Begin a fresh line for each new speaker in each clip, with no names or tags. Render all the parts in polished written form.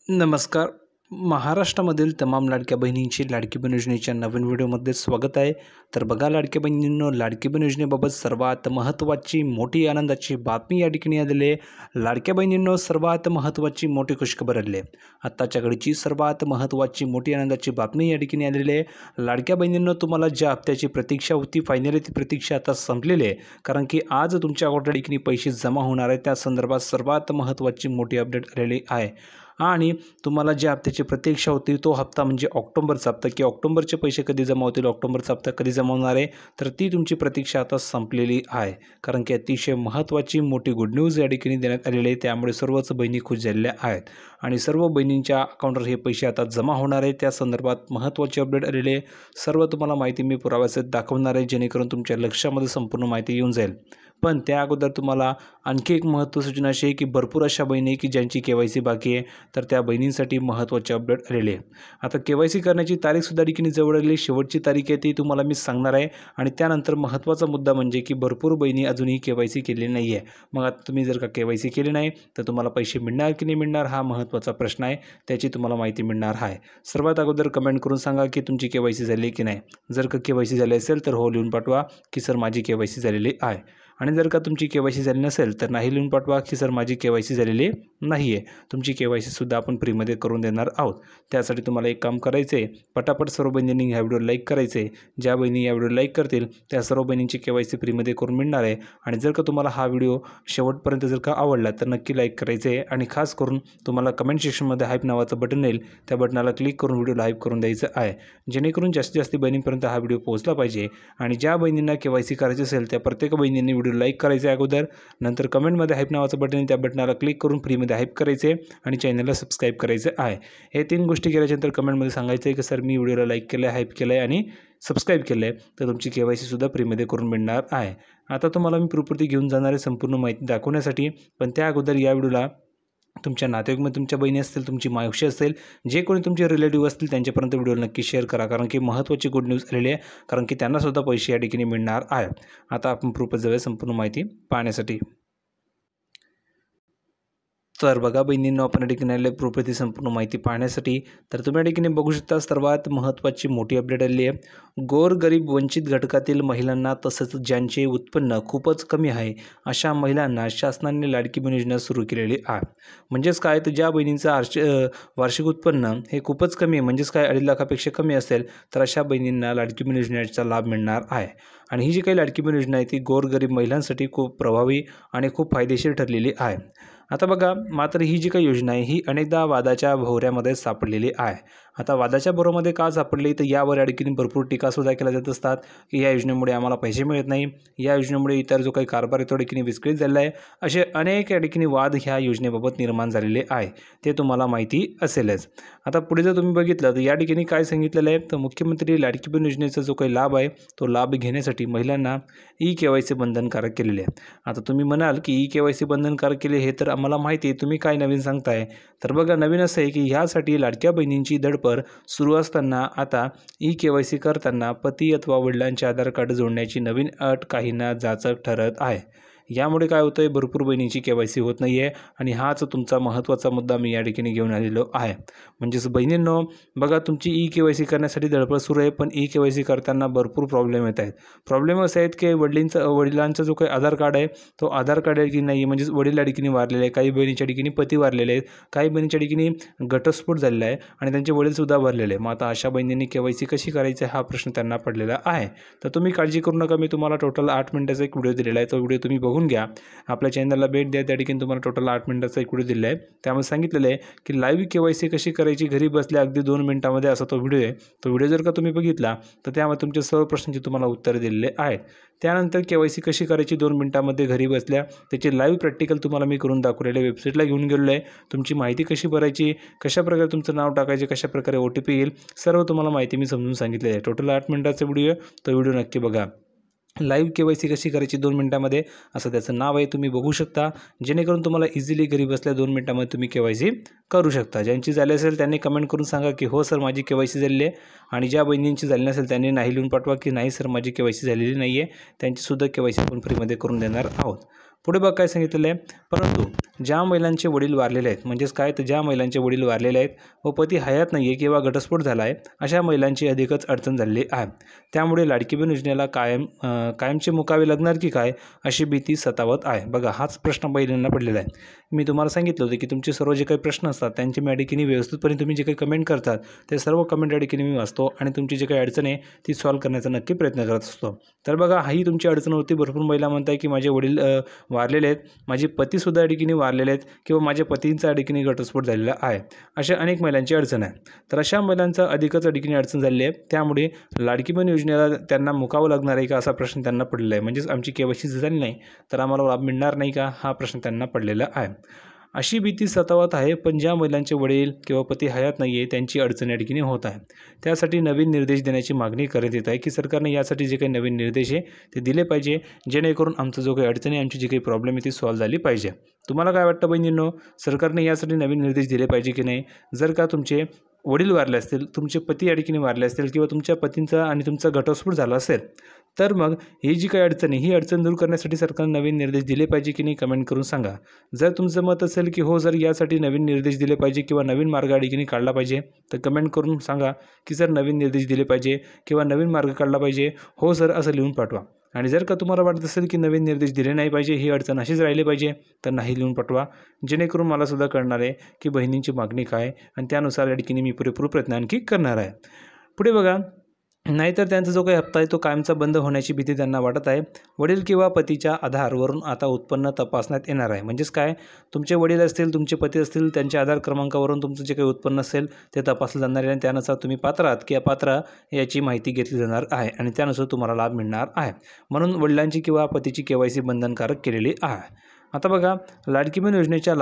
नमस्कार. महाराष्ट्रामधील तमाम लाडक्या बहिणींची लाडकी बहीण योजनेच्या नवीन व्हिडिओमध्ये स्वागत आहे. तर बघा लाडक्या बहिणींनो, लाडकी बहीण योजनेबाबत सर्वात महत्त्वाची मोठी आनंदाची बातमी या ठिकाणी आलेली आहे. लाडक्या बहिणींनो, सर्वात महत्त्वाची मोठी खुशखबर आलेली आहे. आत्ताच्या घडीची सर्वात महत्त्वाची मोठी आनंदाची बातमी या ठिकाणी आलेली आहे. लाडक्या बहिणींनो, तुम्हाला ज्या हप्त्याची प्रतीक्षा होती, फायनली ती प्रतीक्षा आता संपलेली आहे. कारण की आज तुमच्या अकाउंटला ठिकाणी पैसे जमा होणार आहेत. त्या संदर्भात सर्वात महत्त्वाची मोठी अपडेट आलेली आहे. आणि तुम्हाला ज्या हप्त्याची प्रतीक्षा होती तो हप्ता म्हणजे ऑक्टोबरचा हप्ता, की ऑक्टोबरचे पैसे कधी जमा होतील, ऑक्टोबरचा हप्ता कधी जमा होणार आहे, तर ती तुमची प्रतीक्षा आता संपलेली आहे. कारण की अतिशय महत्त्वाची मोठी गुड न्यूज या ठिकाणी देण्यात आलेली आहे. त्यामुळे सर्वच बहिणी खुश झालेल्या आहेत आणि सर्व बहिणींच्या अकाउंटवर हे पैसे आता जमा होणार आहे. त्या संदर्भात महत्त्वाची अपडेट आलेली आहे. सर्व तुम्हाला माहिती मी पुराव्यासहित दाखवणार आहे, जेणेकरून तुमच्या लक्षामध्ये संपूर्ण माहिती येऊन जाईल. पण त्या अगोदर तुम्हाला आणखी एक महत्त्वाची सूचना अशी आहे की भरपूर अशा बहिणी की ज्यांची KYC बाकी आहे, तर त्या बहिणींसाठी महत्त्वाची अपडेट आलेली आहे. आता KYC करण्याची तारीखसुद्धा ठिकाणी जवळ आलेली. शेवटची तारीख आहे ती तुम्हाला मी सांगणार आहे. आणि त्यानंतर महत्त्वाचा मुद्दा म्हणजे की भरपूर बहिणी अजूनही KYC केलेली नाही आहे. मग आता तुम्ही जर का KYC केली नाही तर तुम्हाला पैसे मिळणार की नाही मिळणार, हा महत्त्वाचा प्रश्न आहे. त्याची तुम्हाला माहिती मिळणार आहे. सर्वात अगोदर कमेंट करून सांगा की तुमची KYC झाली की नाही. जर का KYC झाली असेल तर हो लिहून पाठवा की सर माझी KYC झालेली आहे. आणि जर का तुमची KYC झाली नसेल तर नाही लिहून पाठवा की सर माझी KYC झालेली नाही आहे. तुमची KYC सुद्धा आपण फ्रीमध्ये करून देणार आहोत. त्यासाठी तुम्हाला एक काम करायचं आहे, पटापट सर्व बहिणींनी ह्या व्हिडिओ लाईक करायचे आहे. ज्या बहिणी या व्हिडिओ लाईक करतील त्या सर्व बहिणींची KYC फ्रीमध्ये करून मिळणार आहे. आणि जर का तुम्हाला हा व्हिडिओ शेवटपर्यंत जर का आवडला तर नक्की लाईक करायचे आहे. आणि खास करून तुम्हाला कमेंट सेक्शनमध्ये हाईप नावाचं बटन येईल, त्या बटनाला क्लिक करून व्हिडिओला हाईप करून द्यायचं आहे, जेणेकरून जास्तीत जास्त बहिणींपर्यंत हा व्हिडिओ पोहोचला पाहिजे. आणि ज्या बहिणींना KYC करायची असेल त्या प्रत्येक बहिणींनी व्हिडिओ लाईक करायचे अगोदर, नंतर कमेंटमध्ये हाईप नावाचं बटन त्या बटनाला क्लिक करून फ्रीमध्ये हाईप करायचे आणि चॅनलला सबस्क्राईब करायचं आहे. हे 3 गोष्टी केल्याच्यानंतर कमेंटमध्ये सांगायचं आहे की सर मी व्हिडिओला लाईक केलं आहे, हाईप केलं आहे आणि सबस्क्राईब केलं आहे, तर तुमची KYC सुद्धा फ्रीमध्ये करून मिळणार आहे. आता तुम्हाला मी प्रॉपर्टी घेऊन जाणार आहे संपूर्ण माहिती दाखवण्यासाठी. पण त्या अगोदर या व्हिडिओला तुमच्या नातेवाईकमध्ये तुमच्या बहिणी असतील, तुमची मावशी असेल, जे कोणी तुमचे रिलेटिव्ह असतील त्यांच्यापर्यंत व्हिडिओ नक्की शेअर करा. कारण की महत्त्वाची गुड न्यूज आलेली आहे. कारण की त्यांनासुद्धा पैसे या ठिकाणी मिळणार आहे. आता आपण प्रूफच जाऊया संपूर्ण माहिती पाहण्यासाठी. तर बघा बहिणींनो, आपण या ठिकाणी आलेले प्रूफची संपूर्ण माहिती पाहण्यासाठी. तर तुम्ही या ठिकाणी बघू शकता सर्वात महत्त्वाची मोठी अपडेट आलेली आहे. गोरगरीब वंचित घटकातील महिलांना तसंच ज्यांचे उत्पन्न खूपच कमी आहे अशा महिलांना शासनाने लाडकी बहीण योजना सुरू केलेली आहे. म्हणजेच काय, तर ज्या बहिणींचं वार्षिक उत्पन्न हे खूपच कमी आहे, म्हणजेच काय 2.5 लाखापेक्षा कमी असेल तर अशा बहिणींना लाडकी बहीण योजनेचा लाभ मिळणार आहे. आणि ही जी काही लाडकी बहीण योजना आहे ती गोरगरीब महिलांसाठी खूप प्रभावी आणि खूप फायदेशीर ठरलेली आहे. आता बघा, मात्र ही जी काही योजना आहे ही अनेकदा वादाच्या भोवऱ्यामध्ये सापडलेली आहे. आता वादाच्या भोवऱ्यामध्ये का सापडली, तर यावर या ठिकाणी भरपूर टीकासुद्धा केल्या जात असतात की या योजनेमुळे आम्हाला पैसे मिळत नाही, या योजनेमुळे इतर जो काही कारभार आहे तो ठिकाणी विस्कळीत झालेला आहे. असे अनेक या ठिकाणी वाद ह्या योजनेबाबत निर्माण झालेले आहे, ते तुम्हाला माहिती असेलच. आता पुढे जर तुम्ही बघितलं तर या ठिकाणी काय सांगितलेलं आहे, तर मुख्यमंत्री लाडकी बहीण योजनेचा जो काही लाभ आहे तो लाभ घेण्यासाठी महिलांना KYC बंधनकारक केलेले आहे. आता तुम्ही म्हणाल की KYC बंधनकारक केले, हे तर आम्हाला माहिती आहे, तुम्ही काय नवीन सांगताय. तर बघा, नवीन असं आहे की ह्यासाठी लाडक्या बहिणींची धडपड सुरू असताना आता KYC करताना पती अथवा वडिलांचे आधार कार्ड जोडण्याची नवीन अट काहींना जाचक ठरत आहे. यामुळे काय होतं आहे, भरपूर बहिणींची KYC होत नाही आहे. आणि हाच तुमचा महत्त्वाचा मुद्दा मी या ठिकाणी घेऊन आलेलो आहे. म्हणजेच बहिणींनो, बघा तुमची KYC करण्यासाठी धडपड सुरू आहे, पण KYC करताना भरपूर प्रॉब्लेम येत आहेत. प्रॉब्लेम असे आहेत की वडिलांचा जो काही आधार कार्ड आहे तो आधार कार्ड आहे की नाही, म्हणजेच वडील या ठिकाणी वारलेले आहे, काही बहिणीच्या ठिकाणी पती वारलेले आहेत, काही बहिणीच्या ठिकाणी घटस्फोट झालेला आहे आणि त्यांचे वडीलसुद्धा वारलेले आहे. मग आता अशा बहिणींनी KYC कशी करायची हा प्रश्न त्यांना पडलेला आहे. तर तुम्ही काळजी करू नका, मी तुम्हाला टोटल 8 मिनिटाचा एक व्हिडिओ दिलेला आहे. तो व्हिडिओ तुम्ही बघून घ्या, आपल्या चॅनलला भेट द्या. त्या ठिकाणी तुम्हाला टोटल 8 मिनिटाचा एक व्हिडिओ दिला आहे. त्यामध्ये सांगितलेलं आहे की लाईव्ह KYC कशी करायची घरी बसल्या अगदी 2 मिनिटामध्ये, असा तो व्हिडिओ आहे. तो व्हिडिओ जर का तुम्ही बघितला तर त्यामध्ये तुमच्या सर्व प्रश्नांची तुम्हाला उत्तरं दिलेले आहेत. त्यानंतर KYC कशी करायची 2 मिनिटामध्ये घरी बसल्या त्याची लाईव्ह प्रॅक्टिकल तुम्हाला मी करून दाखवलेलं आहे. वेबसाईटला घेऊन गेलेलो आहे. तुमची माहिती कशी भरायची, कशाप्रकारे तुमचं नाव टाकायचे, कशाप्रकारे OTP येईल, सर्व तुम्हाला माहिती मी समजून सांगितलेली आहे. टोटल 8 मिनिटाचा व्हिडिओ आहे. तो व्हिडिओ नक्की बघा. लाईव्ह KYC कशी करायची 2 मिनिटामध्ये असं त्याचं नाव आहे, तुम्ही बघू शकता, जेणेकरून तुम्हाला इझिली घरी बसल्या 2 मिनिटामध्ये तुम्ही KYC करू शकता. ज्यांची झाली असेल त्यांनी कमेंट करून सांगा की हो सर माझी KYC झालेली आहे. आणि ज्या बहिणींची झाली नसेल त्यांनी नाही लिहून पाठवा की नाही सर माझी KYC झालेली नाही आहे. त्यांचीसुद्धा KYC आपण फ्रीमध्ये करून देणार आहोत. पुढे बघा काय सांगितलेलं आहे, परंतु ज्या महिलांचे वडील वारलेले आहेत, म्हणजेच काय तर ज्या महिलांचे वडील वारलेले आहेत व पती हयात नाही आहे किंवा घटस्फोट झाला आहे, अशा महिलांची अधिकच अडचण झालेली आहे. त्यामुळे लाडकी बहीण योजनेला कायमचे मुकावे लागणार की काय अशी भीती सतावत आहे. बघा हाच प्रश्न महिलांना पडलेला आहे. मी तुम्हाला सांगितलं होतं की तुमचे सर्व जे काही प्रश्न असतात त्यांची मी अडचणी व्यवस्थितपणे तुम्ही जे काही कमेंट करतात ते सर्व कमेंट अडचणी मी वाचतो आणि तुमची जे काही अडचण आहे ती सॉल्व्ह करण्याचा नक्की प्रयत्न करत असतो. तर बघा ही तुमची अडचण होती. भरपूर महिला म्हणताय की माझे वडील वारलेले आहेत, माझे पतीसुद्धा अडचणी वारलेले आहेत किंवा माझ्या पतींचा अडचणी घटस्फोट झालेला आहे, अशा अनेक महिलांची अडचण आहे. तर अशा महिलांचा अधिकच अडचणी अडचण झालेली आहे. त्यामुळे लाडकी बहीण योजनेला त्यांना मुकावं लागणार आहे का असा प्रश्न त्यांना पडलेला आहे. म्हणजेच आमची KYC झाली नाही तर आम्हाला लाभ मिळणार नाही का हा प्रश्न त्यांना पडलेला आहे. अशी भीती सतावत आहे. पण ज्या महिलांचे वडील किंवा पती हयात नाही आहे त्यांची अडचणी अडचणी होत आहे. त्यासाठी नवीन निर्देश देण्याची मागणी करण्यात येत आहे की सरकारने यासाठी जे काही नवीन निर्देश आहे ते दिले पाहिजे, जेणेकरून आमचं जो काही अडचणी आमची जी काही प्रॉब्लेम आहे ती सॉल्व्ह झाली पाहिजे. तुम्हाला काय वाटतं बहिणींनो, सरकारने यासाठी नवीन निर्देश दिले पाहिजे की नाही? जर का तुमचे वडील वारले असतील, तुमचे पती अडचणी वारले असतील किंवा तुमच्या पतींचा आणि तुमचा घटस्फोट झाला असेल तर मग ही जी काही अडचण आहे ही अडचण दूर करण्यासाठी सरकारने नवीन निर्देश दिले पाहिजे की नाही कमेंट करून सांगा. जर तुमचं मत असेल की हो, जर यासाठी नवीन निर्देश दिले पाहिजे किंवा नवीन मार्ग अडचणी काढला पाहिजे तर कमेंट करून सांगा की सर नवीन निर्देश दिले पाहिजे किंवा नवीन मार्ग काढला पाहिजे, हो सर असं लिहून पाठवा. आणि जर का तुम्हाला वाटत असेल की नवीन निर्देश दिले नाही पाहिजे, ही अडचण अशीच राहिली पाहिजे तर नाही लिहून पाठवा, जेणेकरून मलासुद्धा कळणार आहे की बहिणींची मागणी काय आणि त्यानुसार अडचणी मी पुरेपूर प्रयत्न आणखी करणार आहे. पुढे बघा, नाहीतर त्यांचा जो काही हप्ता आहे तो कायमचा बंद होण्याची भीती त्यांना वाटत आहे. वडील किंवा पतीच्या आधारवरून आता उत्पन्न तपासण्यात येणार आहे. म्हणजेच काय, तुमचे वडील असतील, तुमचे पती असतील, त्यांच्या आधार क्रमांकावरून तुमचं जे काही उत्पन्न असेल ते तपासलं जाणार आहे आणि त्यानुसार तुम्ही पात्र आहात की अपात्र याची माहिती घेतली जाणार आहे आणि त्यानुसार तुम्हाला लाभ मिळणार आहे. म्हणून वडिलांची किंवा पतीची KYC बंधनकारक केलेली आहे. आता बघा, लाडकी बहीण योजनेच्या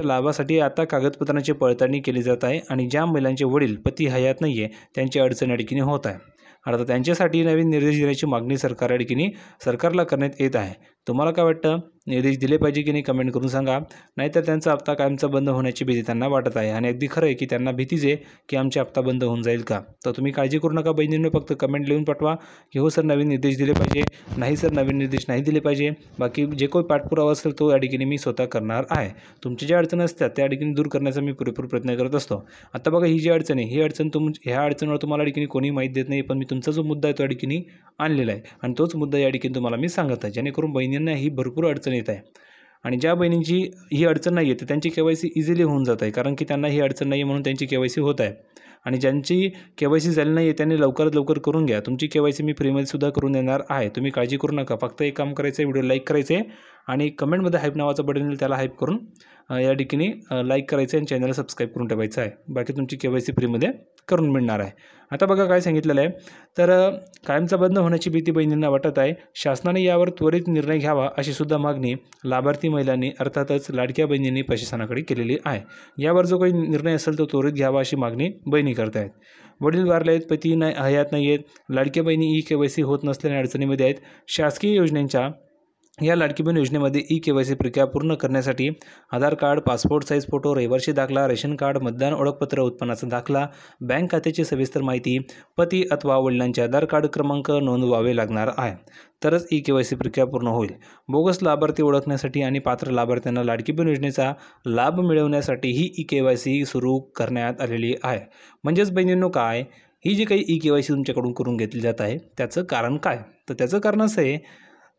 लाभासाठी आता कागदपत्रांची पडताळणी केली जात आहे आणि ज्या महिलांचे वडील पती हयात नाही आहे त्यांची अडचण अडचणी होत आहे. अर्थात त्यांच्यासाठी नवीन निर्देश देण्याची मागणी सरकारला करण्यात येत आहे. तुम्हाला काय वाटतं, निर्देश दिले पाहिजे की नाही कमेंट करून सांगा. नाहीतर त्यांचा हप्ता कायमचा बंद होण्याची भीती त्यांना वाटत आहे आणि अगदी खरं आहे की त्यांना भीतीच आहे की आमचे हप्ता बंद होऊन जाईल का. तर तुम्ही काळजी करू नका बहिणींनो, फक्त कमेंट लिहून पाठवा की हो सर नवीन निर्देश दिले पाहिजे, नाही सर नवीन निर्देश नाही दिले पाहिजे. बाकी जे काही पाठपुरावा असेल तो या ठिकाणी मी स्वतः करणार आहे. तुमच्या ज्या अडचणी असतात त्या ठिकाणी दूर करण्याचा मी पुरेपूर प्रयत्न करत असतो. आता बघा, ही जी अडचण आहे ही अडचण ह्या अडचणीवर तुम्हाला या ठिकाणी कोणी माहीत देत नाही, पण मी तुमचा जो मुद्दा आहे तो या ठिकाणी आणलेला आहे आणि तोच मुद्दा या ठिकाणी तुम्हाला मी सांगत आहे, जेणेकरून बहिणींना ही भरपूर अडचण येत आहे. आणि ज्या बहिणींची ही अडचण नाही आहे तर त्यांची KYC इझिली होऊन जात आहे, कारण की त्यांना ही अडचण नाही आहे म्हणून त्यांची KYC होत आहे. आणि ज्यांची KYC झाली नाही आहे त्यांनी लवकरात लवकर करून घ्या. तुमची KYC मी फ्रीमध्ये सुद्धा करून देणार आहे. तुम्ही काळजी करू नका. फक्त एक काम करायचं आहे, व्हिडिओ लाईक करायचे आणि कमेंटमध्ये हाईप नावाचं बटन येईल त्याला हाईप करून या ठिकाणी लाईक करायचं आणि चॅनलला सबस्क्राईब करून ठेवायचं आहे. बाकी तुमची KYC फ्रीमध्ये करून मिळणार आहे. आता बघा काय सांगितलेलं आहे, तर कायमचा बंद होण्याची भीती बहिणींना वाटत आहे. शासनाने यावर त्वरित निर्णय घ्यावा अशी सुद्धा मागणी लाभार्थी महिलांनी अर्थातच लाडक्या बहिणींनी प्रशासनाकडे केलेली आहे. यावर जो काही निर्णय असेल तो त्वरित घ्यावा अशी मागणी बहिणी करत आहेत. वडील वारले आहेत, पती हयात नाही आहेत, लाडक्या बहिणी KYC होत नसल्याने अडचणीमध्ये आहेत. शासकीय योजनेच्या या लाडकी बहीण योजनेमध्ये KYC प्रक्रिया पूर्ण करण्यासाठी आधार कार्ड, पासपोर्ट साईज फोटो, रहिवासी दाखला, रेशन कार्ड, मतदान ओळखपत्र, उत्पन्नाचा दाखला, बँक खात्याची सविस्तर माहिती, पती अथवा वडिलांचे आधार कार्ड क्रमांक नोंदवावे लागणार आहे. तरच KYC प्रक्रिया पूर्ण होईल. बोगस लाभार्थी ओळखण्यासाठी आणि पात्र लाभार्थ्यांना लाडकी बहीण योजनेचा लाभ मिळवण्यासाठी ही KYC सुरू करण्यात आलेली आहे. म्हणजेच बहिणींनो काय, ही जी काही KYC तुमच्याकडून करून घेतली जात आहे त्याचं कारण काय, तर त्याचं कारण असं आहे,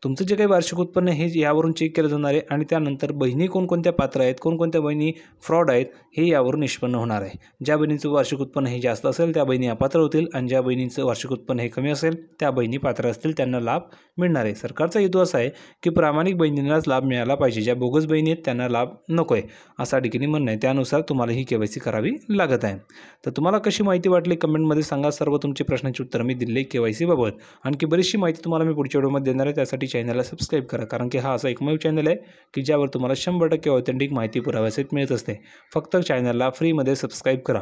तुमचं जे काही वार्षिक उत्पन्न हे यावरून चेक केलं जाणार आहे आणि त्यानंतर बहिणी कोणकोणत्या पात्र आहेत, कोणकोणत्या बहिणी फ्रॉड आहेत हे यावरून निष्पन्न होणार आहे. ज्या बहिणींचं वार्षिक उत्पन्न हे जास्त असेल त्या बहिणी अपात्र होतील आणि ज्या बहिणींचं वार्षिक उत्पन्न हे कमी असेल त्या बहिणी पात्र असतील, त्यांना लाभ मिळणार आहे. सरकारचा हेतू असा आहे की प्रामाणिक बहिणींनाच लाभ मिळाला पाहिजे, ज्या बोगस बहिणी आहेत त्यांना लाभ नको आहे असा ठिकाणी म्हणणं आहे. त्यानुसार तुम्हाला ही KYC करावी लागत आहे. तर तुम्हाला कशी माहिती वाटली कमेंटमध्ये सांगा. सर्व तुमचे प्रश्नांची उत्तर मी दिले KYC बाबत. आणखी बरीचशी माहिती तुम्हाला मी पुढच्या व्हिडिओमध्ये देणार आहे. त्यासाठी चॅनलला सबस्क्राईब करा, कारण की हा असा एकमेव चॅनल आहे की ज्यावर तुम्हाला 100% ऑथेंटिक माहिती पुराव्यासहित मिळत असते. फक्त चॅनलला फ्रीमध्ये सबस्क्राईब करा.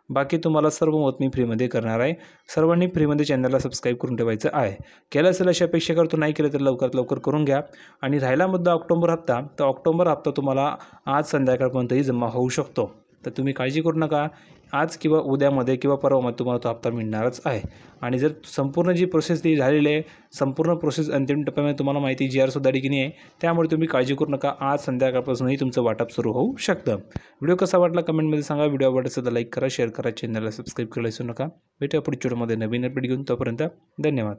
बाकी तुम्हाला सर्व मत मी फ्रीमध्ये करणार आहे. सर्वांनी फ्रीमध्ये चॅनलला सबस्क्राईब करून ठेवायचं आहे. केलं असेल अशी अपेक्षा करतो, नाही केलं तर लवकरात लवकर करून घ्या. आणि राहिला मुद्दा ऑक्टोबर हप्ता, तर ऑक्टोबर हप्ता तुम्हाला आज संध्याकाळपर्यंतही जमा होऊ शकतो. तर तुम्ही काळजी करू नका, आज किंवा उद्यामध्ये किंवा परवामध्ये तुम्हाला तो हप्ता मिळणारच आहे. आणि जर संपूर्ण जी प्रोसेस ती झालेली आहे, संपूर्ण प्रोसेस अंतिम टप्प्यामध्ये तुम्हाला माहिती GR सुद्धा की आहे, त्यामुळे तुम्ही काळजी करू नका. आज संध्याकाळपासूनही तुमचं वाटप सुरू होऊ शकतं. व्हिडिओ कसा वाटला कमेंटमध्ये सांगा. व्हिडिओ आवडला तर लाईक करा, शेअर करा, चॅनलला सबस्क्राईब करायला विसरू नका. भेटूया पुढच्या व्हिडिओमध्ये नवीन अपडेट घेऊन. तोपर्यंत धन्यवाद.